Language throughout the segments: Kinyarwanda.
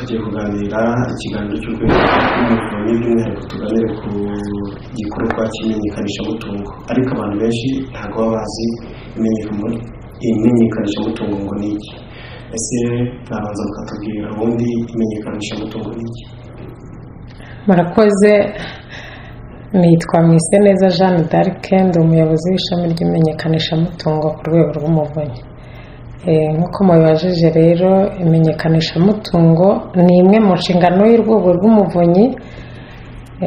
tugiye kuganira ikiganiro cy'urwego rw'umuvunyi by'umwihariko tuganire ku gikorwa cy'imenyekanishamutungo, ariko abantu benshi ntabwo baba bazi imenyekanishamutungo ngo ni iki. Ese nabanza mukatubwira ubundi imenyekanishamutungo ni iki? Murakoze. Nitwa Mwiseneza Jeanne d'Arc, ndi umuyobozi w'ishami ry'imenyekanishamutungo ku rwego rw'umuvunyi. Nk'uko mubibajije rero, imenyekanishamutungo ni imwe mu nshingano y'urwego rw'umuvunyi.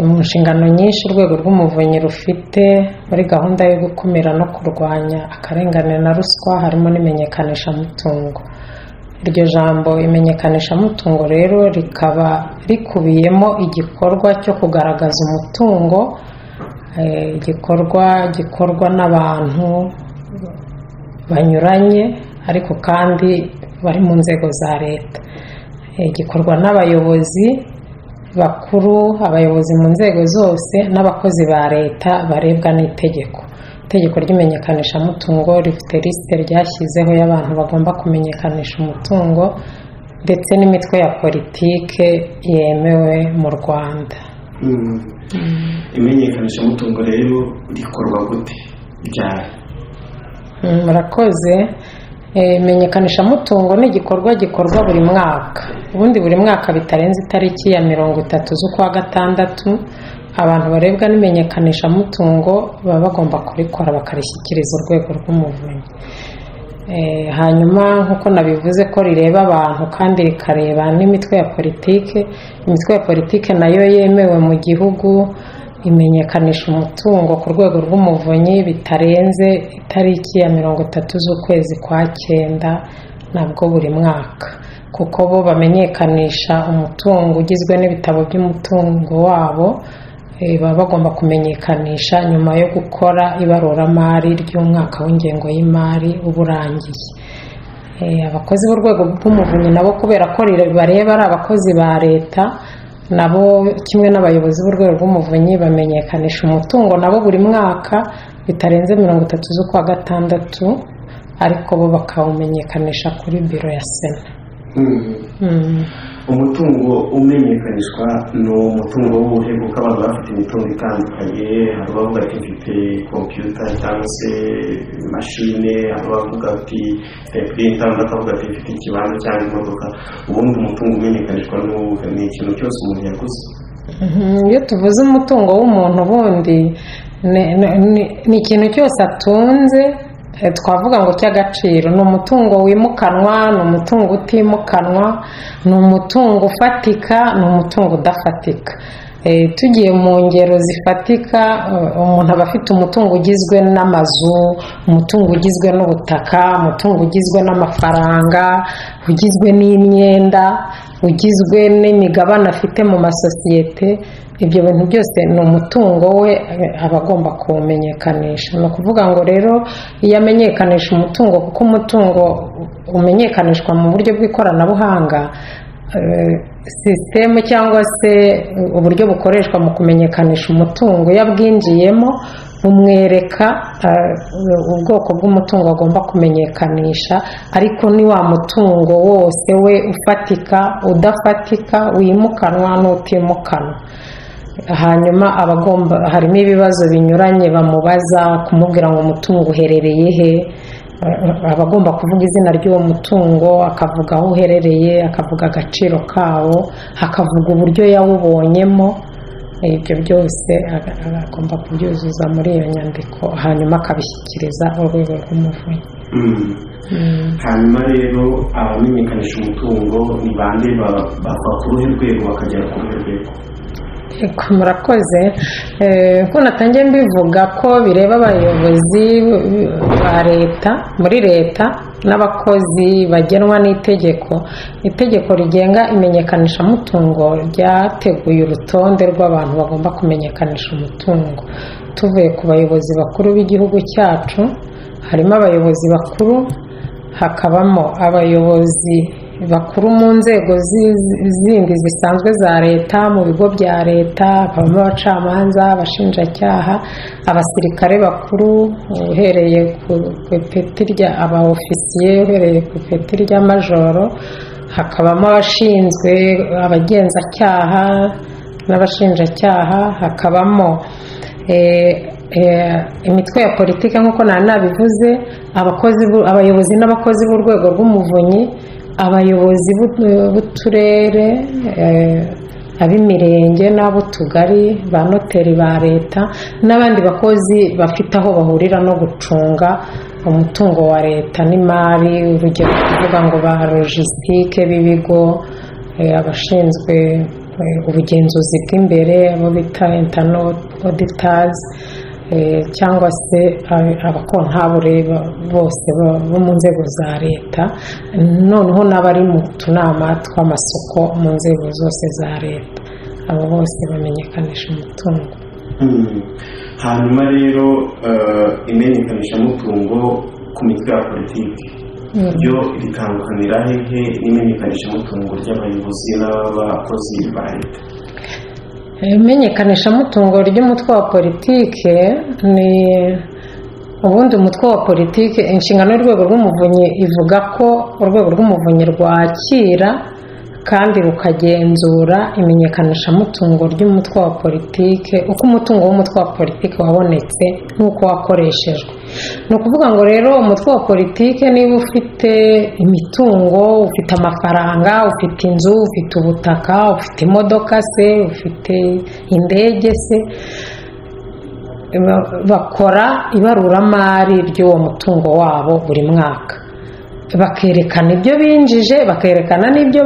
Mu nshingano nyinshi urwego rw'umuvunyi rufite muri gahunda yo gukumira no kurwanya akarengane na ruswa harimo n'imenyekanishamutungo. Iryo jambo imenyekanishamutungo rero rikaba rikubiyemo igikorwa cyo kugaragaza umutungo, igikorwa gikorwa n'abantu banyuranye ariko kandi bari mu nzego za leta. Gikorwa n'abayobozi bakuru, abayobozi mu nzego zose n'abakozi ba leta barebwa n'itegeko. Itegeko ry'imenyekanishamutungo rifite lisite ryashyizeho y'abantu bagomba kumenyekanisha umutungo ndetse n'imitwe ya politike yemewe mu Rwanda. Imenyekanishamutungo rero rikorwa gute? Ryari? Murakoze. Imenyekanishamutungo ni igikorwa gikorwa buri mwaka. Ubundi buri mwaka bitarenze itariki ya 30 z'ukwa gatandatu abantu barebwa n'imenyekanishamutungo baba bagomba kurikora bakarishyikiriza urwego rw'umuvunyi. Hanyuma nk'uko nabivuze ko rireba abantu kandi rikareba n'imitwe ya politike. Imitwe ya politike nayo yemewe mu gihugu imenyekanisha umutungo ku rwego rw'umuvunyi bitarenze itariki ya 30 z'ukwezi kwa 9 nabwo buri mwaka, kuko bo bamenyekanisha umutungo ugizwe n'ibitabo by'umutungo wabo. Baba bagomba kumenyekanisha nyuma yo gukora ibaruramari ry'umwaka w'ingengo y'imari uba urangiye. Abakozi b'urwego rw'umuvunyi nabo kubera ko bareba ari abakozi ba leta, nabo kimwe n'abayobozi b'urwego rw'umuvunyi bamenyekanisha umutungo nabo buri mwaka bitarenze 30 z'ukwa gatandatu, ariko bo bakawumenyekanisha kuri biro ya Sena. Umutungo umenyekanishwa ni umutungo w'ubuhe? kuko abantu bafite imitungo itandukanye. Hari abavuga ati mfite kompiyuta cyangwa se mashine, hari abavuga ati printer, undi akavuga ati mfite ikibanza cyangwa imodoka. Ubundi umutungo umenyekanishwa ni ikintu cyose umuntu yaguze. Iyo tuvuze umutungo w'umuntu ubundi ni ikintu cyose atunze, twavuga ngo cy'agaciro. Ni umutungo wimukanwa, ni umutungo utimukanwa, ni umutungo ufatika, ni umutungo udafatika. Tugiye mu ngero zifatika, umuntu aba afite umutungo ugizwe n'amazu, umutungo ugizwe n'ubutaka, umutungo ugizwe n'amafaranga, ugizwe n'imyenda, ugizwe n'imigabane afite mu masosiyete. Ibyo bintu byose ni umutungo we aba agomba kuwumenyekanisha. Ni ukuvuga ngo rero iyo amenyekanisha umutungo, kuko umutungo umenyekanishwa mu buryo bw'ikoranabuhanga, sisitemu cyangwa se uburyo bukoreshwa mu kumenyekanisha umutungo, iyo abwinjiyemo bumwereka ubwoko bw'umutungo agomba kumenyekanisha, ariko ni wa mutungo wose we ufatika, udafatika, wimukanwa n'utimukanwa. Hanyuma harimo ibibazo binyuranye bamubaza, kumubwira ngo umutungo uherereye he. Abagomba kuvuga izina ry'uwo mutungo, akavuga aho uherereye, akavuga agaciro kawo, akavuga uburyo yawubonyemo. Ibyo byose agomba kubyuzuza muri iyo nyandiko, hanyuma akabishyikiriza urwego rw'umuvunyi. Hanyuma rero abamenyekanisha umutungo ni bande? bava ku ruhe rwego bakagera ku ruhe rwego? Murakoze. Ko natangiye mbivuga ko bireba abayobozi ba leta muri leta n'abakozi bagenwa n'itegeko. Itegeko rigenga imenyekanishamutungo ryateguye urutonde rw'abantu bagomba kumenyekanisha umutungo. Tuvuye ku bayobozi bakuru b'igihugu cyacu, harimo abayobozi bakuru, hakabamo abayobozi bakuru mu nzego zindi zisanzwe za leta, mu bigo bya leta, hakabamo abacamanza, abashinjacyaha, abasirikare bakuru uhereye ku ipeti rya abaofisiye, uhereye ku ipeti rya majoro, hakabamo abashinzwe abagenzacyaha n'abashinjacyaha, hakabamo imitwe ya politiki nk'uko nari nabivuze, abayobozi n'abakozi b'urwego rw'umuvunyi, abayobozi b'uturere, ab'imirenge n'ab'utugari, ba noteri ba leta n'abandi bakozi bafite aho bahurira no gucunga umutungo wa leta n'imari, urugero kuvuga ngo ba logisitike b'ibigo, abashinzwe ubugenzuzi bw'imbere abo bita internal auditors, cyangwa se abakontabure bose bo mu nzego za leta, noneho n'abari mu tunama tw'amasoko mu nzego zose za leta, abo bose bamenyekanisha umutungo. Hanyuma rero imenyekanishamutungo ku mitwe ya politiki byo ritandukanira hehe n'imenyekanishamutungo ry'abayobozi n'abakozi ba leta? Imenyekanishamutungo ry'umutwe wa politiki ni ubundi umutwe wa politiki, inshingano y'urwego rw'umuvunyi ivuga ko urwego rw'umuvunyi rwakira kandi rukagenzura imenyekanishamutungo ry'umutwe wa politiki, uko umutungo w'umutwe wa politiki wabonetse n'uko wakoreshejwe. Ni ukuvuga ngo rero umutwe wa politiki niba ufite imitungo, ufite amafaranga, ufite inzu, ufite ubutaka, ufite imodoka se, ufite indege se, bakora ibaruramari ry'uwo mutungo wabo buri mwaka, bakerekana ibyo binjije, bakerekana n'ibyo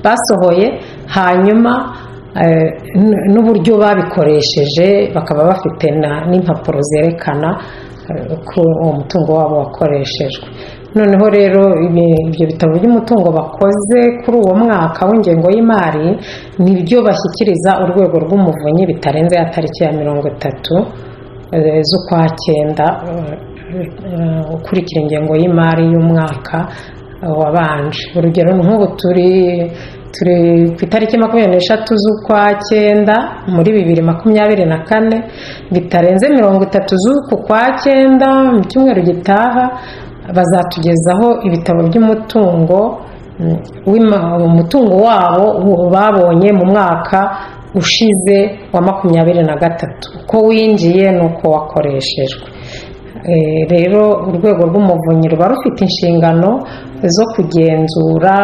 basohoye, hanyuma n'uburyo babikoresheje, bakaba bafite n'impapuro zerekana ko uwo mutungo wabo wakoreshejwe. Noneho rero ibyo bitabo by'umutungo bakoze kuri uwo mwaka w'ingengo y'imari nibyo bashyikiriza urwego rw'umuvunyi bitarenze ya tariki ya 30 z'ukwa cyenda ukurikira ingengo y'imari y'umwaka wabanje. Urugero nk'ubu turi ku itariki 23 z'ukwa cyenda muri 2024, bitarenze 30 z'uku kwa cyenda mu cyumweru gitaha bazatugezaho ibitabo by'umutungo umutungo wabo babonye mu mwaka ushize wa 2023, uko winjiye n'uko wakoreshejwe. Rero urwego rw'umuvunyi ruba rufite inshingano zo kugenzura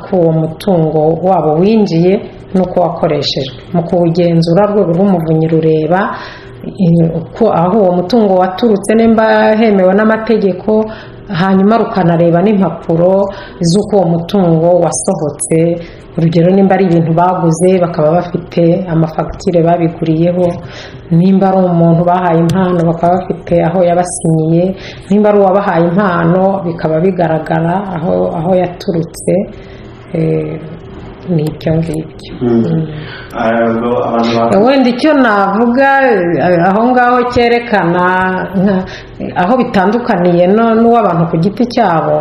ko uwo mutungo wabo winjiye n'uko wakoreshejwe. Mu kuwugenzura urwego rw'umuvunyi rureba aho uwo mutungo waturutse nimba hemewe n'amategeko, hanyuma rukanareba n'impapuro z'uko uwo mutungo wasohotse. Urugero nimba ari ibintu baguze bakaba bafite amafagitire babiguriyeho, nimba ari umuntu bahaye impano bakaba bafite aho yabasinyiye, nimba ari uwabahaye impano bikaba bigaragara aho yaturutse. Ni ibyo ngibyo. Wenda icyo navuga aho ngaho cyerekana aho bitandukaniye n'uw'abantu ku giti cyabo,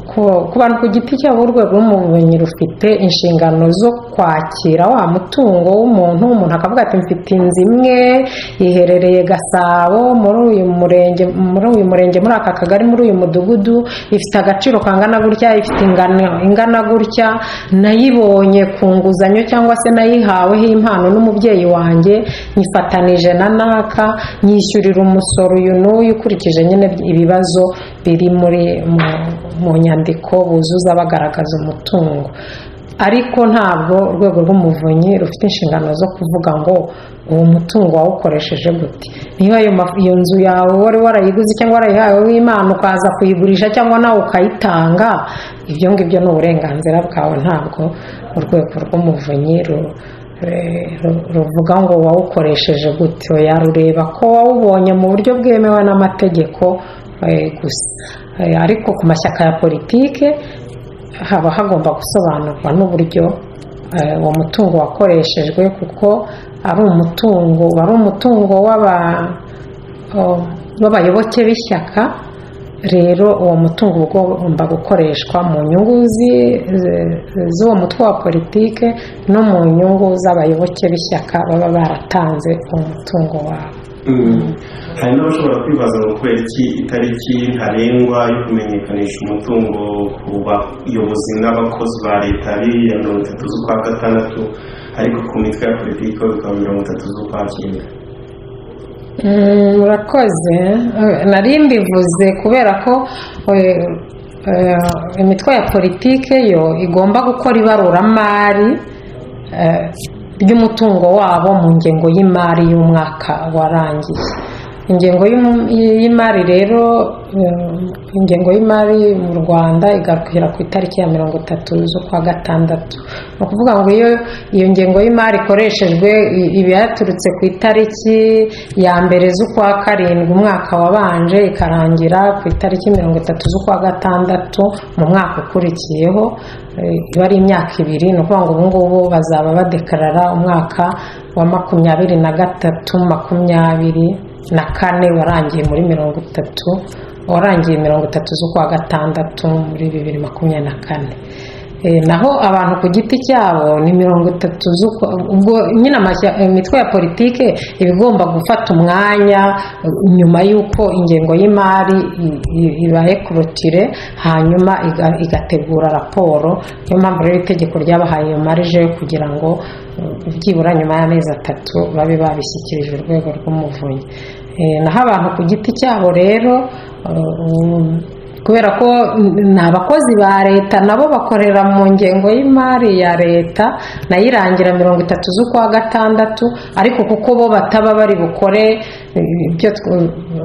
ku bantu ku giti cyabo urwego rw'umuvunyi rufite inshingano zo kwakira wa mutungo w'umuntu akavuga ati mfite inzu imwe iherereye Gasabo muri uyu murenge muri aka kagari muri uyu mudugudu, ifite agaciro kangana gutya, ifite ingana gutya, nayibonye ku nguzanyo cyangwa se nayihaweho impano n'umubyeyi wanjye, nyifatanije na naka, nyishyurira umusoro uyu n'uyu ukurikije nyine ibibazo biri mu nyandiko buzuza bagaragaza umutungo. Ariko ntabwo urwego rw'umuvunyi rufite inshingano zo kuvuga ngo uwo mutungo wawukoresheje gute. Niba iyo nzu yawe wari warayiguze cyangwa warayihawe w'Imana ukaza kuyigurisha cyangwa nawe ukayitanga, ibyo ngibyo ni uburenganzira bwawe, ntabwo urwego rw'umuvunyi ruvuga ngo wawukoresheje gute. Yarureba ko wawubonye mu buryo bwemewe n'amategeko gusa. Ariko ku mashyaka ya politike haba hagomba gusobanurwa n'uburyo uwo mutungo wakoreshejwe, kuko ari umutungo w'abayoboke b'ishyaka, rero uwo mutungo ugomba gukoreshwa mu nyungu z'uwo mutwe wa politike no mu nyungu z'abayoboke b'ishyaka baba baratanze uwo mutungo wabo. hari n'abashobora kwibaza ngo kubera iki itariki ntarengwa yo kumenyekanisha umutungo ku bayobozi n'abakozi ba leta ari iya 30 z'ukwa gatandatu ariko ku mitwe ya politiki bikaba 30 z'ukwa cyenda. murakoze. nari mbivuze kubera ko imitwe ya politike yo igomba gukora ibaruramari ry'umutungo wabo mu ngengo y'imari y'umwaka warangiye. ingengo y'imari rero ingengo y'imari mu Rwanda igakwira ku itariki ya 30 z'ukwa gatandatu. ni ukuvuga ngo iyo ngengo y'imari ikoreshejwe iba yaturutse ku itariki ya 1 z'ukwa karindwi umwaka wabanje ikarangira ku itariki 30 z'ukwa gatandatu mu mwaka ukurikiyeho. iba ari imyaka 2. ni ukuvuga ngo ubu ngubu bazaba badekarara umwaka wa 2023-24 warangiye muri 30 warangiye 30 z'ukwa gatandatu muri 2024. naho abantu ku giti cyabo ni 30 z'ukwa. ubwo nyine imitwe ya politike iba igomba gufata umwanya nyuma y'uko ingengo y'imari ibaye kurotire hanyuma igategura raporo. niyo mpamvu rero itegeko ryabahaye iyo marije kugira ngo byibura nyuma y'amezi 3 babe babishyikirije urwego rw'umuvunyi. naho abantu ku giti cyabo rero kubera ko ni abakozi ba leta nabo bakorera mu ngengo y'imari ya leta nayo irangira 30 z'ukwa gatandatu, ariko kuko bo bataba bari bukore ibyo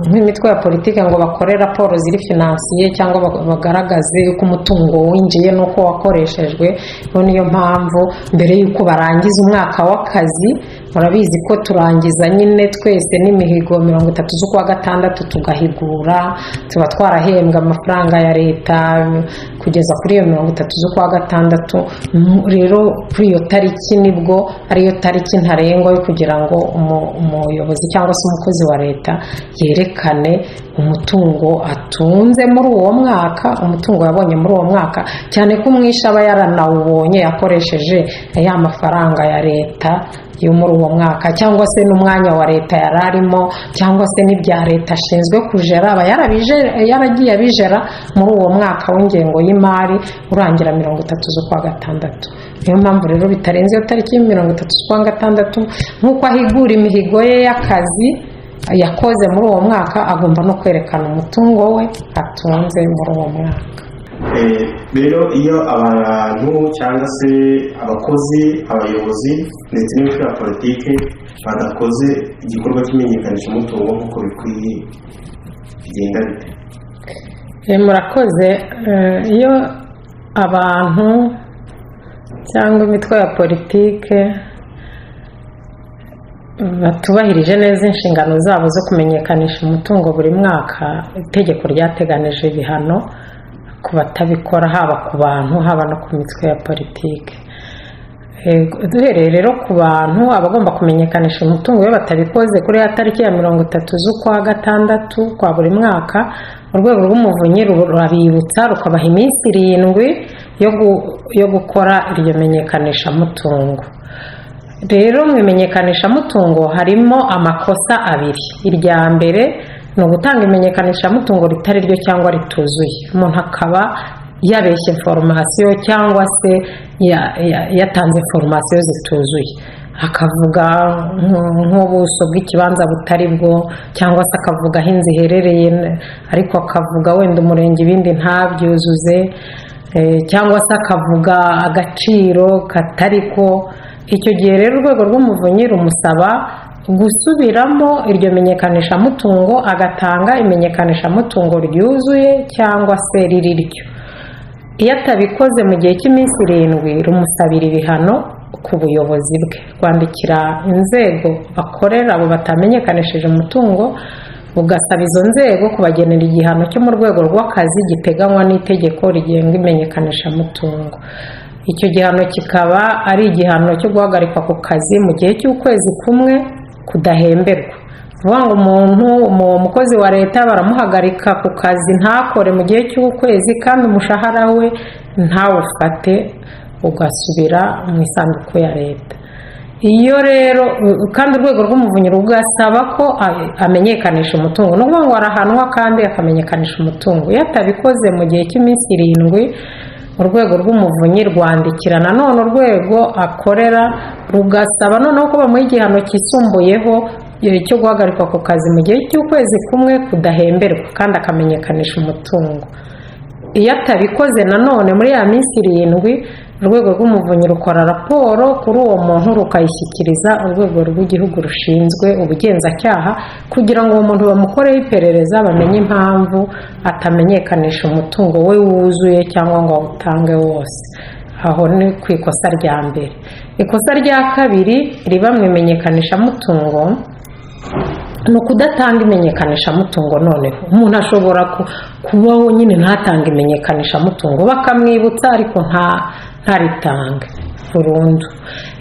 nk'imitwe ya politiki ngo bakore raporo ziri finansiye cyangwa bagaragaze uko umutungo winjiye n'uko wakoreshejwe. niyo mpamvu mbere y'uko barangiza umwaka w'akazi, murabizi ko turangiza nyine twese n'imihigo 30 z'ukwa gatandatu tugahigura, tuba twarahembwa amafaranga ya leta kugeza kuri iyo 30 z'ukwa gatandatu. rero kuri iyo tariki nibwo ariyo tariki ntarengwa yo kugira ngo umuyobozi cyangwa se umukozi wa leta yerekane umutungo atunze muri uwo mwaka, umutungo yabonye muri uwo mwaka, cyane ko umwisha aba yaranawubonye yakoresheje ya mafaranga ya leta yo muri uwo mwaka, cyangwa se n'umwanya wa leta yararimo, cyangwa se n'ibya leta ashinzwe kujera aba yaragiye abijera muri uwo mwaka w'ingengo y'imari urangira 30 z'ukwa gatandatu. niyo mpamvu rero bitarenze iyo tariki 30 z'ukwa gatandatu nk'uko ahigura imihigo ye y'akazi yakoze muri uwo mwaka, agomba no kwerekana umutungo we atunze muri uwo mwaka. rero iyo abantu cyangwa se abakozi, abayobozi ndetse n'imitwe ya politiki badakoze igikorwa cy'imenyekanisha umutungo nk'uko bikwiye bigenda bite? murakoze. iyo abantu cyangwa imitwe ya politiki batubahirije neza inshingano zabo zo kumenyekanisha umutungo buri mwaka, itegeko ryateganije ibihano ku batabikora, haba ku bantu haba no ku mitwe ya politiki. duhereye rero ku bantu abagomba kumenyekanisha umutungo iyo batabikoze kuri ya tariki ya 30 z'ukwa gatandatu kwa buri mwaka, urwego rw'umuvunyi rurabibutsa rukabaha iminsi 7 yo gukora iryo menyekanisha mutungo. rero mu imenyekanisha mutungo harimo amakosa 2. irya mbere ni ugutanga imenyekanisha mutungo ritari ryo cyangwa rituzuye. umuntu akaba yabeshye informasiyo cyangwa se yatanze informasiyo zituzuye, akavuga nk'ubuso bw'ikibanza butari bwo, cyangwa se akavuga aho inzu iherereye ariko akavuga wenda umurenge ibindi ntabyuzuze, cyangwa se akavuga agaciro katari ko. icyo gihe rero urwego rw'umuvunyi rumusaba gusubiramo iryo menyekanisha mutungo, agatanga imenyekanisha mutungo ryuzuye cyangwa se riri ryo. iyo atabikoze mu gihe cy'iminsi 7 rumusabira ibihano ku buyobozi bwe, kwandikira inzego bakorera abo batamenyekanishije umutungo, bugasaba izo nzego kubagenera igihano cyo mu rwego rw'akazi giteganywa n'itegeko rigenga imenyekanisha mutungo. icyo gihano kikaba ari igihano cyo guhagarikwa ku kazi mu gihe cy'ukwezi kumwe kudahemberwa. uvuga ngo umuntu umukozi wa leta baramuhagarika ku kazi ntakore mu gihe cy'ukwezi kandi umushahara we ntawufate ugasubira mu isanduku ya leta. Iyo rero kandi urwego rw'umuvunyi rugasaba ko amenyekanisha umutungo, ni ukuvuga ngo arahanwa kandi akamenyekanisha umutungo. Iyo atabikoze mu gihe cy'iminsi 7 urwego rw'umuvunyi rwandikira nanone urwego akorera rugasaba noneho ko bamuha igihano cyisumbuyeho cyo guhagarikwa ku kazi mu gihe cy'ukwezi kumwe kudahemberwa kandi akamenyekanisha umutungo. Iyo atabikoze nanone muri ya minsi 7 urwego rw'umuvunyi rukora raporo kuri uwo muntu rukayishyikiriza urwego rw'igihugu rushinzwe ubugenzacyaha kugira ngo uwo muntu bamukoreho iperereza bamenye impamvu atamenyekanisha umutungo we wuzuye cyangwa ngo awutange wose. Aho ni ku ikosa rya mbere. Ikosa rya kabiri riba mu imenyekanishamutungo ni ukudatanga imenyekanishamutungo. Noneho umuntu ashobora kubaho nyine ntatange imenyekanishamutungo bakamwibutsa ariko ntaritange burundu.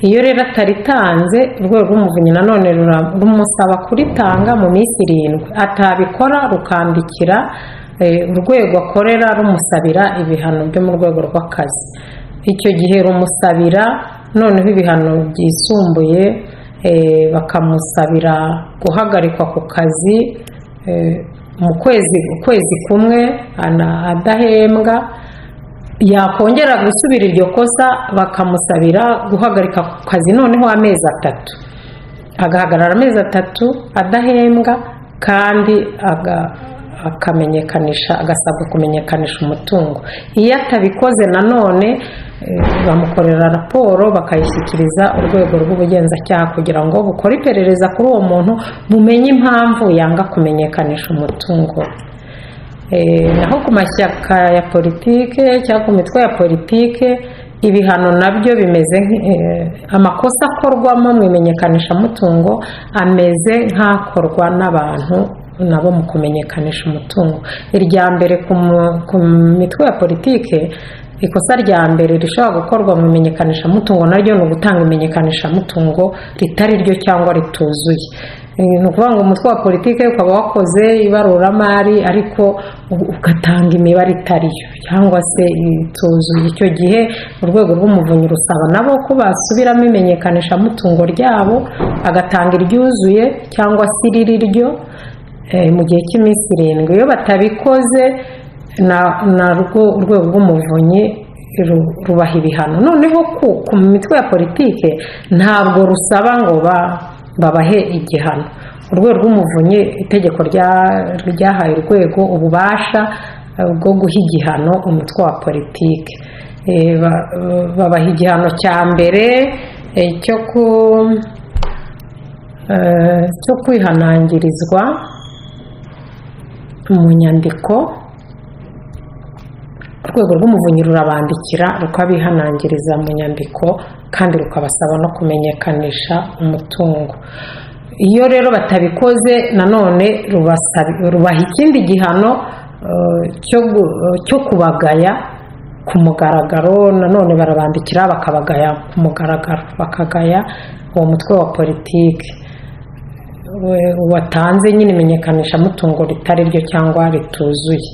Iyo rero ataritanze urwego rw'umuvunyi nanone rumusaba kuritanga mu minsi 7. Atabikora rukandikira urwego akorera rumusabira ibihano byo mu rwego rw'akazi. Icyo gihe rumusabira noneho ibihano byisumbuye, bakamusabira guhagarikwa ku kazi mu kwezi kumwe adahembwa. Yakongera gusubira iryo kosa bakamusabira guhagarika ku kazi noneho amezi 3, agahagarara amezi 3 adahembwa kandi agasabwa kumenyekanisha umutungo. Iyo atabikoze nanone bamukorera raporo bakayishyikiriza urwego rw'ubugenzacyaha kugira ngo bukore iperereza kuri uwo muntu bumenye impamvu yanga kumenyekanisha umutungo. Naho ku mashyaka ya politike cyangwa ku mitwe ya politike ibihano nabyo bimeze amakosa akorwamo mu imenyekanishamutungo ameze nk'akorwa n'abantu nabo mu kumenyekanisha umutungo. Irya mbere ku mitwe ya politike, ikosa rya mbere rishobora gukorwa mu imenyekanishamutungo naryo ni ugutanga imenyekanishamutungo ritari ryo cyangwa rituzuye. Ni ukuvuga ngo umutwe wa politike ukaba wakoze ibaruramari ariko ugatanga imibare itariyo cyangwa se ituzuye. Icyo gihe urwego rw'umuvunyi rusaba nabo ko basubiramo imenyekanishamutungo ryabo agatanga iryuzuye cyangwa se iriri ryo mu gihe cy'iminsi 7. Iyo batabikoze narwo urwego rw'umuvunyi rubaha ibihano. Noneho ku mitwe ya politike ntabwo rusaba ngo babahe igihano. Urwego rw'umuvunyi itegeko ryahaye urwego ububasha bwo guha igihano umutwe wa politike. Babaha igihano cya mbere cyo kwihanangirizwa mu nyandiko. Urwego rw'umuvunyi rurabandikira rukabihanangiriza mu nyandiko kandi rukabasaba no kumenyekanisha umutungo. Iyo rero batabikoze nanone rubaha ikindi gihano cyo kubagaya ku mugaragaro. Nanone barabandikira bakabagaya ku mugaragaro, bakagaya uwo mutwe wa politike watanze nyine imenyekanishamutungo ritari ryo cyangwa rituzuye.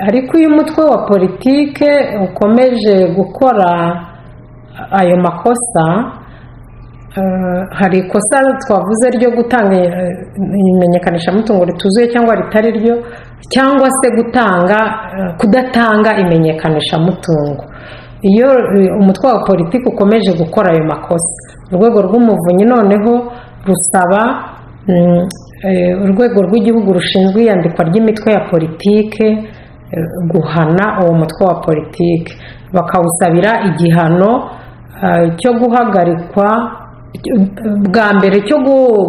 Ariko iyo umutwe wa politike ukomeje gukora ayo makosa, hari ikosa twavuze ryo gutanga imenyekanishamutungo rituzuye cyangwa ritari ryo, cyangwa se kudatanga imenyekanishamutungo. Iyo umutwe wa politiki ukomeje gukora ayo makosa, urwego rw'umuvunyi noneho rusaba urwego rw'igihugu rushinzwe iyandikwa ry'imitwe ya politike guhana uwo mutwe wa politiki. Bakawusabira igihano cyo guhagarikwa bwa mbere, cyo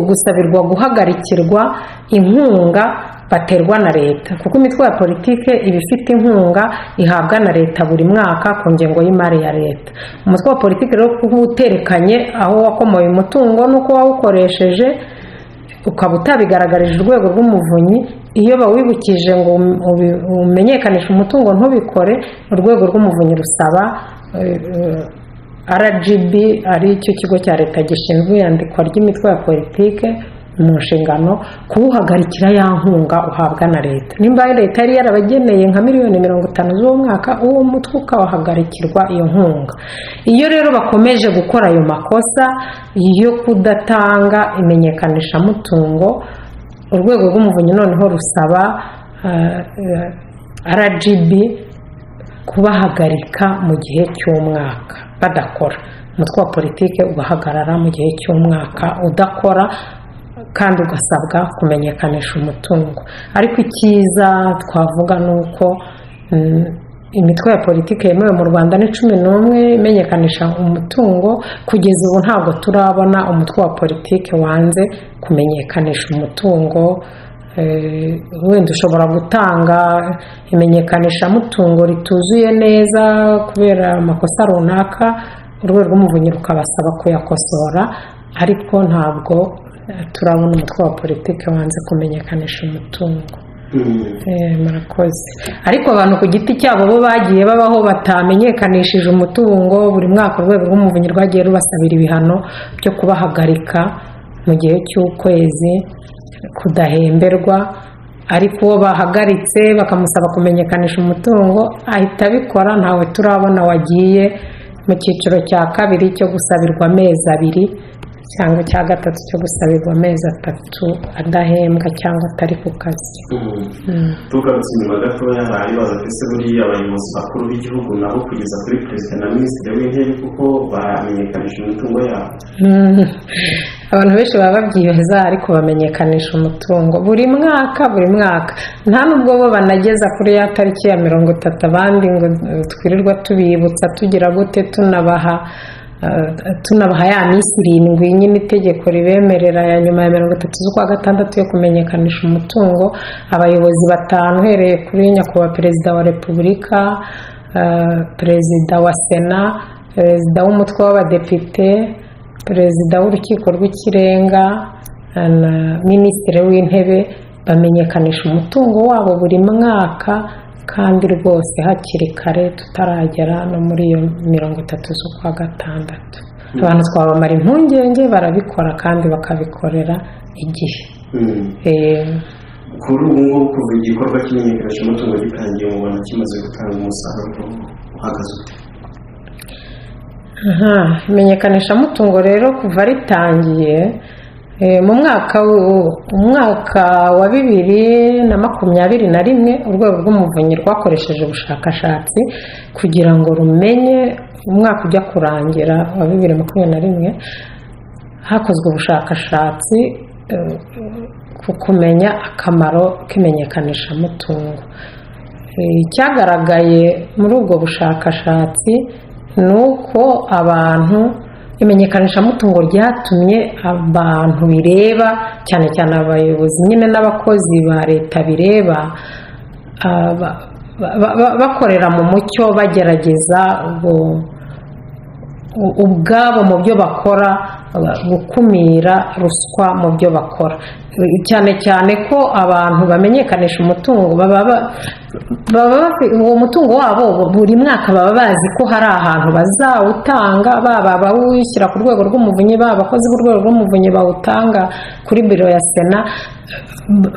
gusabirwa guhagarikirwa inkunga baterwa na leta, kuko imitwe ya politike iba ifite inkunga ihabwa na leta buri mwaka ku ngengo y'imari ya leta. Umutwe wa politike rero kuba uterekanye aho wakomoye umutungo n'uko wawukoresheje ukaba utabigaragarije urwego rw'umuvunyi, iyo bawibukije ngo umenyekanishe umutungo ntubikore, urwego rw'umuvunyi rusaba RGB, ari cyo kigo cya leta gishinzwe iyandikwa ry'imitwe ya politike, mu nshingano kuwuhagarikira ya nkunga uhabwa na leta. Nimba leta yari yarabageneye nka miliyoni 50 z'uwo mwaka, uwo mutwe ukawahagarikirwa iyo nkunga. Iyo rero bakomeje gukora ayo makosa yo kudatanga imenyekanishamutungo, urwego rw'umuvunyi noneho rusaba RGB kubahagarika mu gihe cy'umwaka badakora. Umutwe wa politike ugahagarara mu gihe cy'umwaka udakora, kandi ugasabwa kumenyekanisha umutungo. Ariko icyiza twavuga ni uko imitwe ya politike yemewe mu Rwanda ni 11 imenyekanisha umutungo. Kugeza ubu ntabwo turabona umutwe wa politike wanze kumenyekanisha umutungo. Wenda ushobora gutanga imenyekanishamutungo rituzuye neza kubera amakosa runaka, urwego rw'umuvunyi rukabasaba kuyakosora, ariko ntabwo turabona umutwe wa politike wanze kumenyekanisha umutungo. Murakoze. Ariko abantu ku giti cyabo bo bagiye babaho batamenyekanishije umutungo. Buri mwaka urwego rw'umuvunyi rwagiye rubasabira ibihano byo kubahagarika mu gihe cy'ukwezi kudahemberwa, ariko uwo bahagaritse bakamusaba kumenyekanisha umutungo ahita abikora. Ntawe turabona wagiye mu cyiciro cya kabiri cyo gusabirwa amezi 2 cyangwa cya gatatu cyo gusabirwa amezi 3 adahembwa cyangwa atari ku kazi. Tugarutse inyuma gatoya, hari bazatese buriya abayobozi bakuru b'igihugu nabo kugeza kuri perezida na minisitiri w'intebe kuko bamenyekanisha umutungo yabo. Abantu benshi baba babyiheza, ariko bamenyekanisha umutungo buri mwaka. Nta nubwo bo banageza kuri ya tariki ya 30, abandi ngo twirirwa tubibutsa tugira gute tunabaha ya minsi 7 nyine itegeko ribemerera ya nyuma ya 30 z'ukwa gatandatu yo kumenyekanisha umutungo. Abayobozi 5 uhereye kuri nyakubahwa perezida wa repubulika, perezida wa sena, perezida w'umutwe w'abadepite, perezida w'urukiko rw'ikirenga na minisitiri w'intebe bamenyekanisha umutungo wabo buri mwaka, kandi rwose hakiri kare tutaragera no muri iyo 30 z'ukwa gatandatu. Abantu twabamara impungenge, barabikora kandi bakabikorera igihe. Kuri ubu ngubu kuva igikorwa cy'imenyekanishamutungo gitangiye, mubona kimaze gutanga umusaruro uhagaze ute? Imenyekanishamutungo rero kuva ritangiye mu mwaka wa 2021, urwego rw'umuvunyi rwakoresheje ubushakashatsi kugira ngo rumenye, umwaka ujya kurangira wa 2021 hakozwe ubushakashatsi ku kumenya akamaro k'imenyekanishamutungo. Icyagaragaye muri ubwo bushakashatsi ni uko imenyekanishamutungo ryatumye abantu bireba, cyane cyane abayobozi nyine n'abakozi ba leta bireba, bakorera mu mucyo, bagerageza ubwabo mu byo bakora gukumira ruswa mu byo bakora. Cyane cyane ko abantu bamenyekanisha umutungo uwo mutungo wabo buri mwaka baba bazi ko hari ahantu bazawutanga, baba bawishyira ku rwego rw'umuvunyi, baba abakozi b'urwego rw'umuvunyi bawutanga kuri biro ya sena,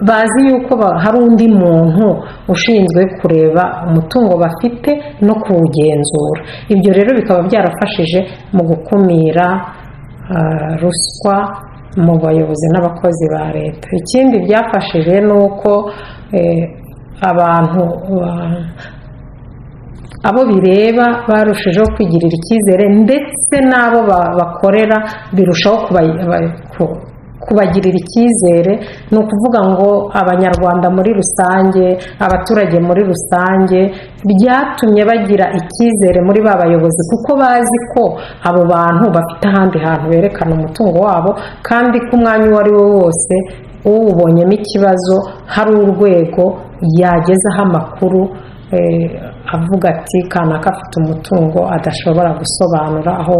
bazi yuko hari undi muntu ushinzwe kureba umutungo bafite no kuwugenzura. Ibyo rero bikaba byarafashije mu gukumira ruswa mu bayobozi n'abakozi ba leta. Ikindi byafashije ni uko abantu abo bireba barushijeho kwigirira icyizere, ndetse n'abo bakorera birushaho kubagirira icyizere. Ni ukuvuga ngo abanyarwanda muri rusange, abaturage muri rusange, byatumye bagira icyizere muri ba bayobozi, kuko bazi ko abo bantu bafite ahandi hantu berekana umutungo wabo, kandi ko umwanya uwo ari wo wose uwubonyemo ikibazo hari urwego yagezaho amakuru avuga ati kanaka afite umutungo adashobora gusobanura aho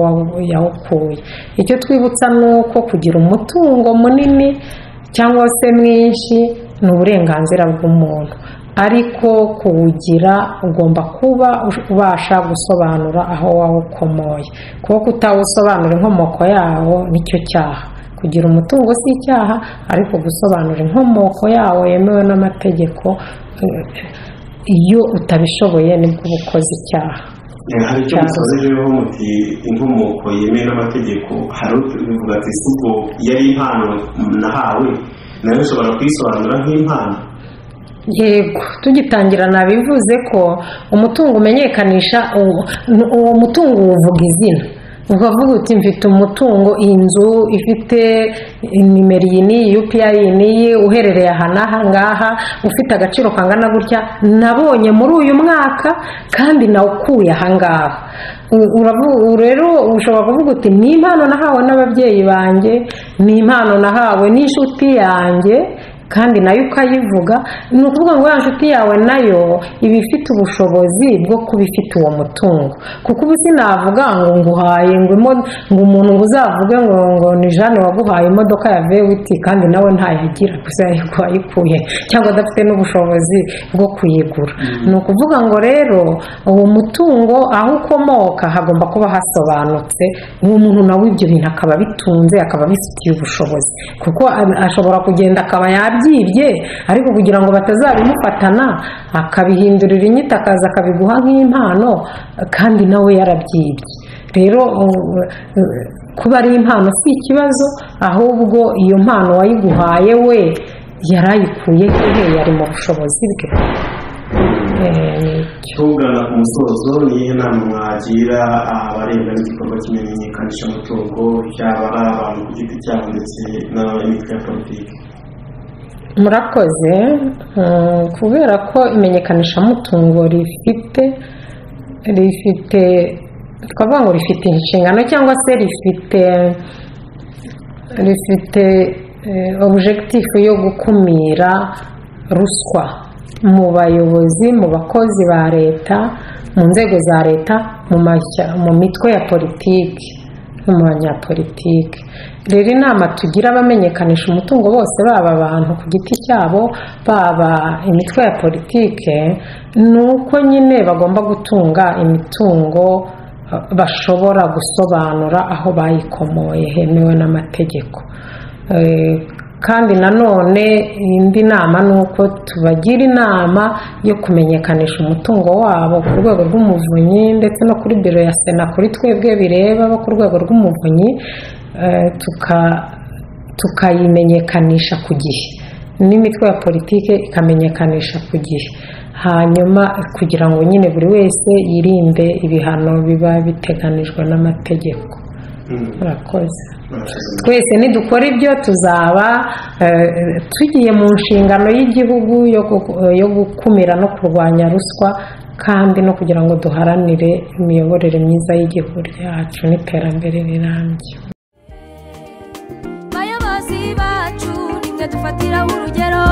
yawukuye. Icyo twibutsa ni uko kugira umutungo munini cyangwa se mwinshi ni uburenganzira bw'umuntu, ariko kuwugira ugomba kuba ubasha gusobanura aho wawukomoye, kuko kutawusobanura inkomoko yawo nicyo cyaha. kugira umutungo si icyaha, ariko gusobanura inkomoko yawo yemewe n'amategeko iyo utabishoboye nibwo uba ukoze icyaha. hari icyo musorejeho muti inkomoko yemewe n'amategeko, hari uvuga ati si ubwo yari impano nahawe nawe ushobora kuyisobanura nk'impano? Yego, tugitangira nabivuze ko umutungo umenyekanisha uwo mutungo uvuga izina, ukavuga uti mfite umutungo, inzu ifite nimero iyi n'iyi, UPI iyi n'iyi, uherereye aha n'aha ngaha, ufite agaciro kangana gutya, nabonye muri uyu mwaka kandi nawukuye aha ngaha. Rero ushobora kuvuga uti ni impano nahawe n'ababyeyi banjye, ni impano nahawe n'inshuti yanjye, kandi nayo ukayivuga. Ni ukuvuga ngo ya nshuti yawe nayo iba ifite ubushobozi bwo kuba ifite uwo mutungo, kuko ubu sinavuga ngo nguhaye ngo umuntu ngo uzavuge ngo ni Jeanne waguhaye imodoka ya vewiti kandi nawe ntayagira, gusa yayikuye cyangwa adafite n'ubushobozi bwo kuyigura. Ni ukuvuga ngo rero uwo mutungo aho ukomoka hagomba kuba hasobanutse, uwo muntu nawe ibyo bintu akaba bitunze, akaba bifitiye ubushobozi, kuko ashobora kugenda akaba yabyibye, ariko kugira ngo batazabimufatana akabihindurira inyito akaza akabiguha nk'impano kandi nawe yarabyibye. Rero kuba ari impano si ikibazo, ahubwo iyo mpano wayiguhaye we yarayikuye hehe, yari mu bushobozi bwe. tugana ku musozo, niyihe nama mwagira abarebwa n'igikorwa cy'imenyekanisha mutungo, yaba ari abantu ku giti cyabo ndetse n'imitwe ya politiki? Murakoze. Kubera ko imenyekanishamutungo rifite twavuga ngo rifite inshingano cyangwa se rifite objectif yo gukumira ruswa mu bayobozi, mu bakozi ba leta, mu nzego za leta, mu mitwe ya politiki no mu banyapolitiki. Rero inama tugira abamenyekanisha umutungo bose, baba abantu ku giti cyabo, baba imitwe ya politiki, ni uko nyine bagomba gutunga imitungo bashobora gusobanura aho bayikomoye hemewe n'amategeko. Kandi nanone indi nama ni uko tubagira inama yo kumenyekanisha umutungo wabo ku rwego rw'umuvunyi ndetse no kuri biro ya Sena, kuri twebwe bireba bo ku rwego rw'umuvunyi, tukayimenyekanisha ku gihe, n'imitwe ya politiki ikamenyekanisha ku gihe, hanyuma kugira ngo nyine buri wese yirinde ibihano biba biteganijwe n'amategeko. Murakoze. Twese nidukora ibyo tuzaba tugiye mu nshingano y'igihugu yo gukumira no kurwanya ruswa, kandi no kugira ngo duharanire imiyoborere myiza y'igihugu cyacu n'iterambere rirambye. Bayobozi bacu nimwe dufatiraho urugero.